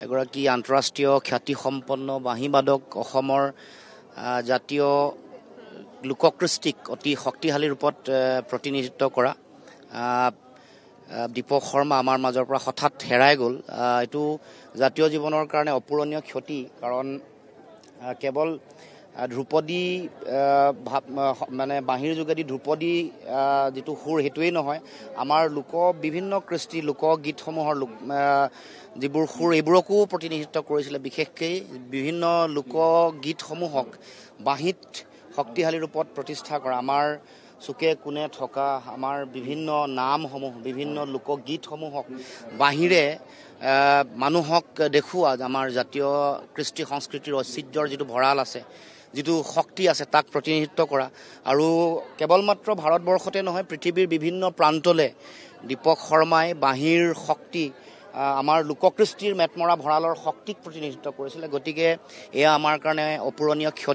এগৰাকী আন্তঃৰাষ্ট্ৰীয় খ্যাতিসম্পন্ন বাঁহীবাদক অসমৰ জাতীয় লোককৃষ্টিক অতি শক্তিশালী ৰূপত প্ৰতিনিধিত্ব কৰা দীপক শৰ্মা আমাৰ মাজৰ পৰা হঠাৎ হেৰাই গ'ল। এইটো জাতীয় জীৱনৰ কাৰণে অপূৰণীয় ক্ষতি, কাৰণ কেৱল ধ্ৰুপদী মানে বাঁহীৰ যোগেদি ধ্ৰুপদী যিটো সুৰ সেইটোৱেই নহয়, আমাৰ বিভিন্ন কৃষ্টি লোকগীতসমূহৰ যিবোৰ সুৰ এইবোৰকো প্ৰতিনিধিত্ব কৰিছিলে। বিশেষকৈ বিভিন্ন লোকগীতসমূহক বাঁহীত শক্তিশালী ৰূপত প্ৰতিষ্ঠা কৰা, আমাৰ চুকে কোণে থকা আমাৰ বিভিন্ন নামসমূহ, বিভিন্ন লোকগীতসমূহক বাঁহীৰে মানুহক দেখুওৱা, আমাৰ জাতীয় কৃষ্টি সংস্কৃতিৰ ঐতিহ্যৰ যিটো ভঁৰাল আছে, যিটো শক্তি আছে, তাক প্ৰতিনিধিত্ব কৰা। আৰু কেৱল মাত্ৰ ভাৰতবৰ্ষতে নহয়, পৃথিৱীৰ বিভিন্ন প্ৰান্তলৈ দীপক শৰ্মাই বাঁহীৰ শক্তি, আমাৰ লোককৃষ্টিৰ মেটমৰা ভঁৰালৰ শক্তিক প্ৰতিনিধিত্ব কৰিছিলে। গতিকে এয়া আমাৰ কাৰণে অপূৰণীয় ক্ষতি।